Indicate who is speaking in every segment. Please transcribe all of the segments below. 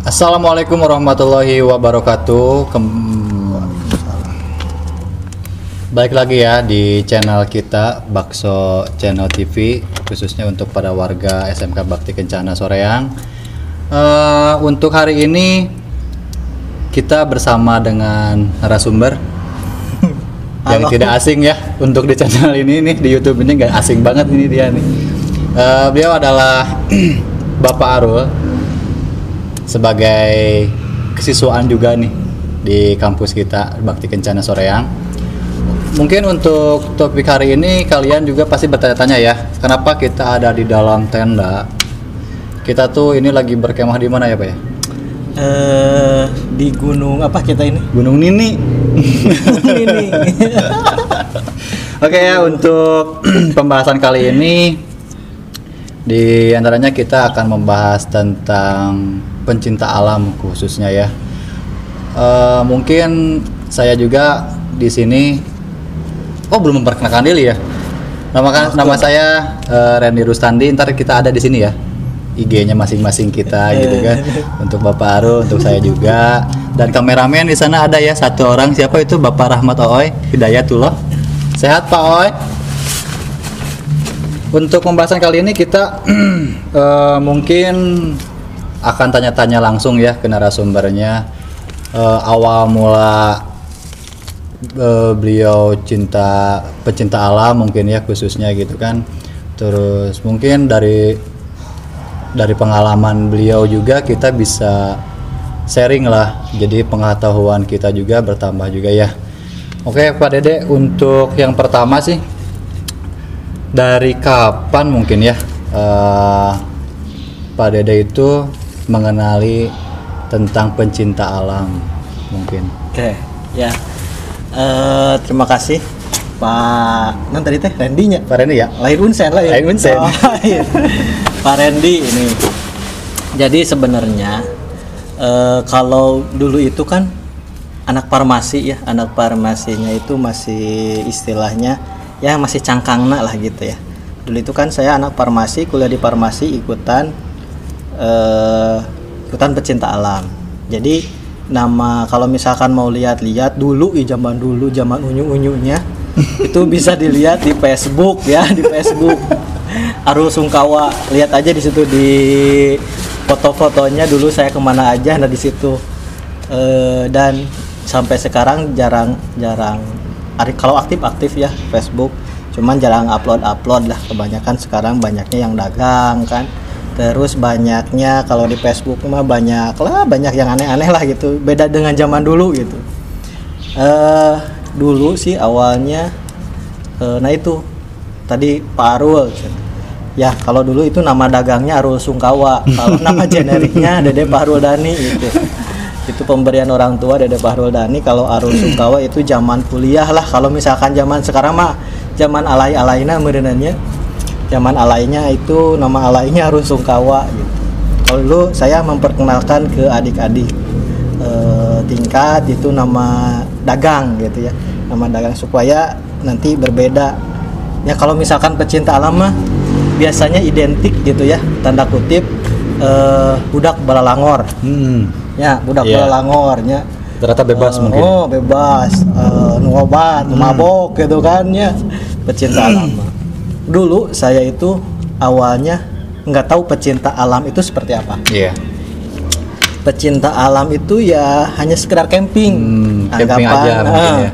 Speaker 1: Assalamualaikum warahmatullahi wabarakatuh. Baik lagi ya di channel kita Bakso Channel TV, khususnya untuk para warga SMK Bakti Kencana Soreang. Untuk hari ini kita bersama dengan narasumber yang tidak asing ya untuk di channel ini nih, di YouTube ini nggak asing banget ini dia nih. Beliau adalah Bapak Arul, sebagai kesiswaan juga nih di kampus kita Bakti Kencana Soreang. Mungkin untuk topik hari ini kalian juga pasti bertanya-tanya ya, kenapa kita ada di dalam tenda? Kita tuh ini lagi berkemah di mana ya Pak ya?
Speaker 2: Di gunung apa kita ini?
Speaker 1: Gunung Nini.
Speaker 2: Nini.
Speaker 1: Oke ya, untuk pembahasan kali ini di antaranya kita akan membahas tentang pencinta alam khususnya ya. Mungkin saya juga di sini belum memperkenalkan diri ya. Nama saya Randy Rustandi. Ntar kita ada di sini ya, IG-nya masing-masing kita gitu kan. Untuk Bapak Arul, untuk saya juga. Dan kameramen di sana ada ya satu orang, siapa itu? Bapak Rahmat Ooi Hidayatullah. Sehat Pak Ooi? Untuk pembahasan kali ini kita mungkin akan tanya-tanya langsung ya ke narasumbernya. Awal mula beliau pecinta alam mungkin ya khususnya gitu kan. Terus mungkin dari pengalaman beliau juga kita bisa sharing lah, jadi pengetahuan kita juga bertambah juga ya. Oke Pak Dede, untuk yang pertama sih, dari kapan mungkin ya Pak Dede itu mengenali tentang pencinta alam mungkin?
Speaker 2: Oke, ya. Terima kasih Pak. Non tadi teh Randy-nya.
Speaker 1: Pak Randy ya?
Speaker 2: Lain Unsen lah ya.
Speaker 1: Lain Unsen.
Speaker 2: Iya. Pak Randy ini. Jadi sebenarnya kalau dulu itu kan anak farmasi ya, anak farmasinya itu masih istilahnya ya masih cangkangna lah gitu ya. Dulu itu kan saya anak farmasi, kuliah di farmasi, ikutan pecinta alam. Jadi nama kalau misalkan mau lihat-lihat dulu zaman unyu-unyunya itu bisa dilihat di Facebook ya, di Facebook Arul Sungkawa. Lihat aja di situ di foto-fotonya dulu saya kemana aja, nah di situ. Dan sampai sekarang jarang kalau aktif ya Facebook, cuman jarang upload lah. Kebanyakan sekarang banyaknya yang dagang kan, terus banyaknya kalau di Facebook mah banyak yang aneh-aneh lah gitu, beda dengan zaman dulu gitu. Dulu sih awalnya nah itu tadi Pak Arul ya, kalau dulu itu nama dagangnya Arul Sungkawa, kalau nama generiknya Dede Pahrul Dhani gitu. Itu pemberian orang tua Dede Pahrul Dhani. Kalau Arul Sungkawa itu zaman kuliah lah. Kalau misalkan zaman sekarang mah zaman alay-alayna merenanya. Zaman alaynya itu nama alaynya Arul Sungkawa gitu. Kalau dulu saya memperkenalkan ke adik-adik tingkat itu nama dagang gitu ya. Nama dagang supaya nanti berbeda. Ya kalau misalkan pecinta alam mah biasanya identik gitu ya, tanda kutip budak balalangor. Ya, budak balalangornya
Speaker 1: Ternyata bebas mungkin.
Speaker 2: Oh, bebas. Ngobat, mabok gitu kan ya. Pecinta alam. Dulu saya itu awalnya nggak tahu pecinta alam itu seperti apa.
Speaker 1: Iya.
Speaker 2: Pecinta alam itu ya hanya sekedar camping.
Speaker 1: Camping aja mungkin ya.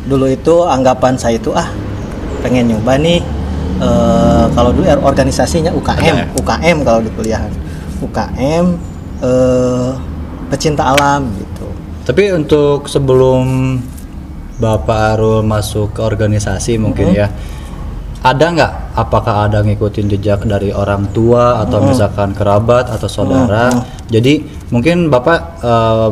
Speaker 2: Dulu itu anggapan saya itu pengen nyoba nih. Kalau dulu organisasinya UKM kalau di kuliahan. UKM pecinta alam gitu. Tapi
Speaker 1: untuk sebelum Bapak Arul masuk ke organisasi mungkin ya, ada nggak, apakah ada ngikutin jejak dari orang tua atau misalkan kerabat atau saudara? Jadi mungkin Bapak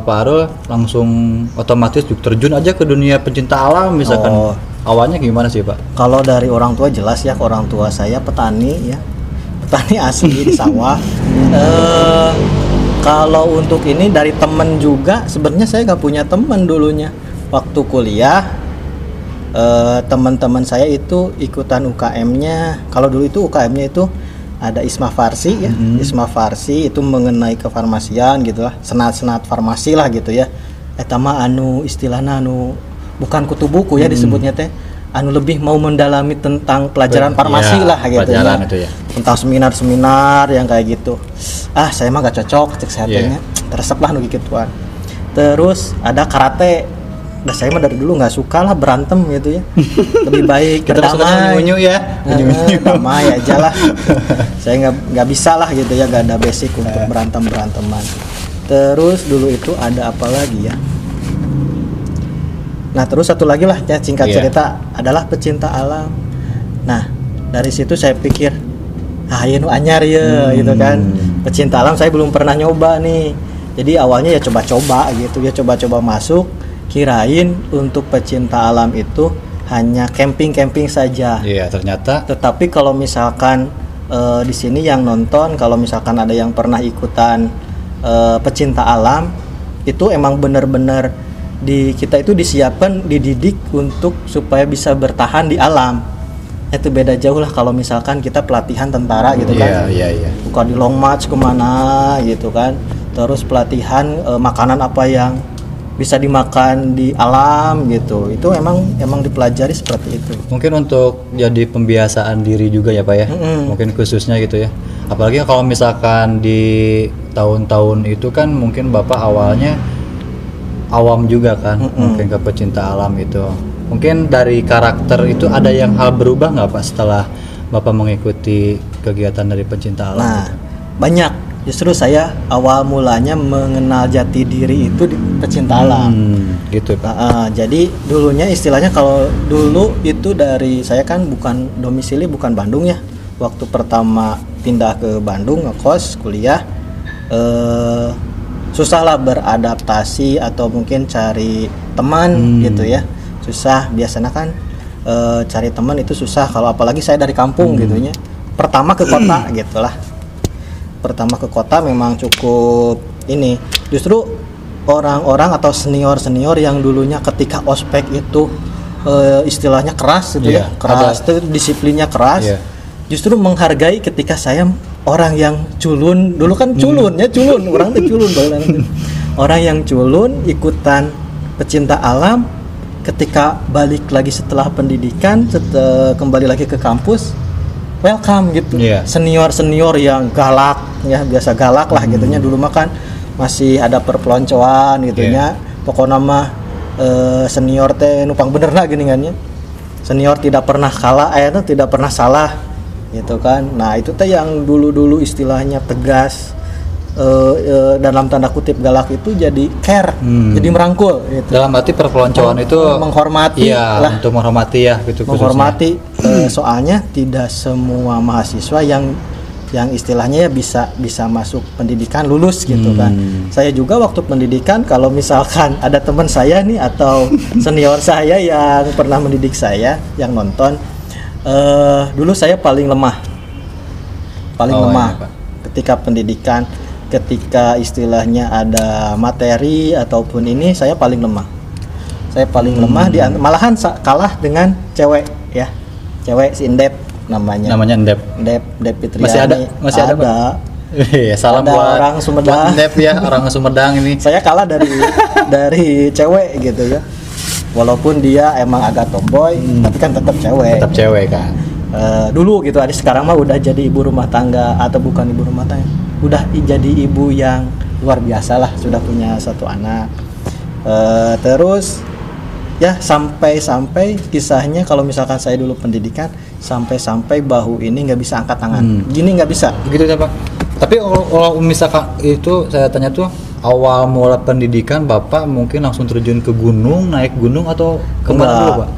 Speaker 1: Arul langsung otomatis terjun aja ke dunia pencinta alam misalkan. Awalnya gimana sih Pak?
Speaker 2: Kalau dari orang tua jelas ya, orang tua saya petani ya, petani asli di sawah. Kalau untuk ini dari temen juga, sebenarnya saya nggak punya temen dulunya. Waktu kuliah teman-teman saya itu ikutan UKM-nya. Kalau dulu itu UKM-nya itu ada Isma Farsi ya. Isma Farsi itu mengenai kefarmasian gitu lah, senat-senat farmasi lah gitu ya. Eta mah anu istilahna anu bukan kutu buku ya disebutnya teh, anu lebih mau mendalami tentang pelajaran farmasi lah gitu ya.
Speaker 1: Itu ya.
Speaker 2: Tentang seminar-seminar yang kayak gitu. Saya mah gak cocok cek saya tanya. Teresep lah nu gituan. Terus ada karate. Saya mah dari dulu nggak suka lah berantem gitu ya. Lebih baik
Speaker 1: kita
Speaker 2: damai.
Speaker 1: unyu ya.
Speaker 2: Damai aja lah. Saya nggak bisa lah gitu ya, nggak ada basic untuk beranteman. Terus dulu itu ada apa lagi ya? Nah terus satu lagi lah ya, singkat cerita adalah pecinta alam. Nah dari situ saya pikir ya nu anyar ya gitu kan. Pecinta alam saya belum pernah nyoba nih. Jadi awalnya ya coba-coba gitu ya, coba-coba masuk. Kirain untuk pecinta alam itu hanya camping-camping saja.
Speaker 1: Iya, ternyata.
Speaker 2: Tetapi kalau misalkan di sini yang nonton, kalau misalkan ada yang pernah ikutan pecinta alam, itu emang benar-benar kita itu disiapkan, dididik untuk supaya bisa bertahan di alam. Itu beda jauh lah kalau misalkan kita pelatihan tentara gitu kan.
Speaker 1: Iya.
Speaker 2: Buka di long march kemana gitu kan. Terus pelatihan makanan apa yang bisa dimakan di alam gitu. Itu emang dipelajari seperti itu.
Speaker 1: Mungkin untuk jadi pembiasaan diri juga ya Pak ya. Mungkin khususnya gitu ya. Apalagi kalau misalkan di tahun-tahun itu kan mungkin Bapak awalnya awam juga kan, mungkin ke pecinta alam itu. Mungkin dari karakter itu ada yang hal berubah nggak Pak setelah Bapak mengikuti kegiatan dari pecinta alam?
Speaker 2: Nah,
Speaker 1: gitu?
Speaker 2: Banyak. Justru saya awal mulanya mengenal jati diri itu di pecinta alam.
Speaker 1: Gitu Pak.
Speaker 2: Jadi dulunya istilahnya kalau dulu itu dari saya kan bukan domisili bukan Bandung ya. Waktu pertama pindah ke Bandung ngekos kuliah, susah lah beradaptasi atau mungkin cari teman gitu ya. Susah biasanya kan cari teman itu susah kalau apalagi saya dari kampung gitunya. Pertama ke kota gitulah. Pertama ke kota memang cukup ini. Justru orang-orang atau senior-senior yang dulunya ketika ospek itu istilahnya keras gitu ya. Keras itu disiplinnya keras. Justru menghargai ketika saya orang yang culun. Dulu kan culun ya, orang tuh culun orang yang culun ikutan pecinta alam, ketika balik lagi setelah pendidikan, kembali lagi ke kampus, welcome gitu. Senior yang galak ya, biasa galak lah gitunya. Dulu mah kan masih ada perpeloncoan gitunya. Pokoknya mah senior teh nupang bener lah gini-gini. Senior tidak pernah kalah, tidak pernah salah gitu kan. Nah itu teh yang dulu istilahnya tegas, dalam tanda kutip galak itu jadi care, jadi merangkul gitu.
Speaker 1: Dalam arti perpeloncoan itu
Speaker 2: menghormati lah,
Speaker 1: untuk menghormati ya gitu.
Speaker 2: Menghormati soalnya tidak semua mahasiswa yang istilahnya bisa masuk pendidikan lulus gitu kan. Saya juga waktu pendidikan kalau misalkan ada teman saya nih atau senior saya yang pernah mendidik saya yang nonton, dulu saya paling lemah ketika pendidikan. Ketika istilahnya ada materi ataupun ini, saya paling lemah. Malahan kalah dengan cewek ya. Cewek si Indep namanya Indep Fitriani. Masih ada Pak.
Speaker 1: Iya, salam buat
Speaker 2: orang Sumedang.
Speaker 1: Indep ya, orang Sumedang ini.
Speaker 2: Saya kalah dari cewek gitu ya. Walaupun dia emang agak tomboy, tapi kan tetap cewek kan. Dulu gitu, sekarang mah udah jadi ibu rumah tangga, atau bukan ibu rumah tangga, udah jadi ibu yang luar biasa lah, sudah punya 1 anak. Terus ya sampai kisahnya kalau misalkan saya dulu pendidikan, sampai bahu ini nggak bisa angkat tangan, gini nggak bisa.
Speaker 1: Gitu ya Pak. Tapi kalau misalkan itu saya tanya tuh, awal mula pendidikan Bapak mungkin langsung terjun ke gunung, naik gunung atau kemana dulu Pak?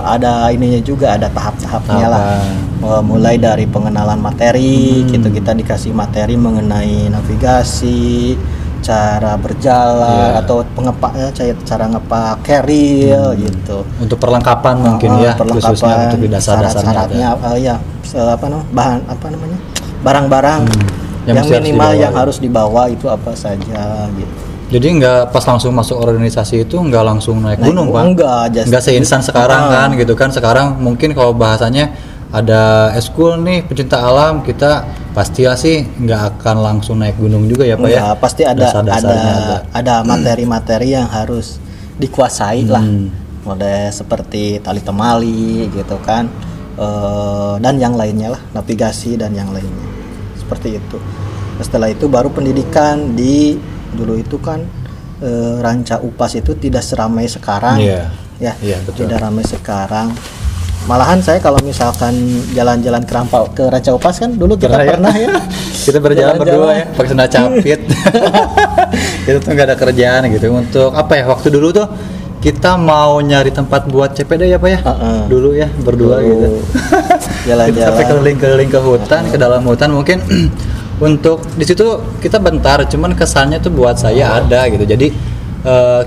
Speaker 2: Ada ininya juga, ada tahap-tahapnya lah. Mulai dari pengenalan materi, gitu, kita dikasih materi mengenai navigasi, cara berjalan, atau pengepaknya, cara ngepak keril gitu.
Speaker 1: Untuk perlengkapan mungkin khususnya untuk dasar-dasarnya.
Speaker 2: Barang-barang yang minimal yang harus dibawa itu apa saja gitu.
Speaker 1: Jadi nggak pas langsung masuk organisasi itu nggak langsung naik gunung Pak?
Speaker 2: Enggak
Speaker 1: seinstan sekarang kan gitu kan. Sekarang mungkin kalau bahasanya ada eskul nih pecinta alam, kita pasti sih nggak akan langsung naik gunung juga ya Pak ya.
Speaker 2: Enggak, pasti
Speaker 1: Dasar-dasarnya
Speaker 2: ada materi-materi yang harus dikuasai lah. Model seperti tali temali gitu kan. Dan yang lainnya lah, navigasi dan yang lainnya. Seperti itu. Setelah itu baru pendidikan dulu itu kan Ranca Upas itu tidak seramai sekarang.
Speaker 1: Iya, betul.
Speaker 2: Tidak ramai sekarang. Malahan saya kalau misalkan jalan-jalan ke Ranca Upas kan dulu kita pernah ya.
Speaker 1: Kita berjalan berdua ya, pakai sandal capit. Itu tuh nggak ada kerjaan gitu. Untuk apa ya? Waktu dulu tuh kita mau nyari tempat buat CPD ya Pak ya. Dulu ya berdua gitu.
Speaker 2: Jalan-jalan.
Speaker 1: Kita sampai keliling-keliling ke hutan, ke dalam hutan mungkin. Untuk di situ kita bentar, cuman kesannya tuh buat saya ada gitu. Jadi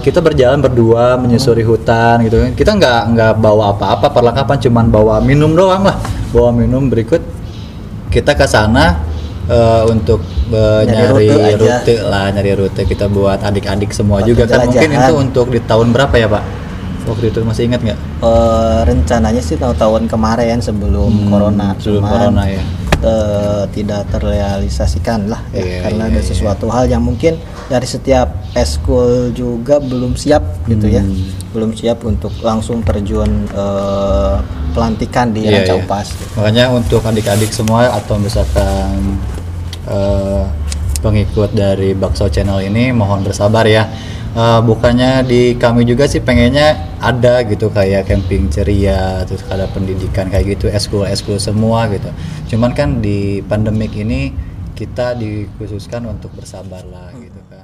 Speaker 1: kita berjalan berdua menyusuri hutan gitu. Kita nggak bawa apa-apa perlengkapan, cuman bawa minum doang lah. Bawa minum, berikut kita ke sana untuk nyari rute kita buat adik-adik semua juga kan. Mungkin itu untuk di tahun berapa ya Pak? Waktu itu masih ingat nggak?
Speaker 2: Rencananya sih tahun kemarin sebelum corona.
Speaker 1: Sebelum corona ya.
Speaker 2: Tidak terrealisasikan lah ya, karena ada sesuatu hal yang mungkin dari setiap eskul juga belum siap gitu ya, belum siap untuk langsung terjun pelantikan di Ranca Upas.
Speaker 1: Makanya untuk adik-adik semua atau misalkan pengikut dari Bakso Channel ini mohon bersabar ya. Bukannya di kami juga sih pengennya ada gitu kayak camping ceria, terus ada pendidikan kayak gitu, eskul semua gitu. Cuman kan di pandemik ini kita dikhususkan untuk bersabar lah gitu kan.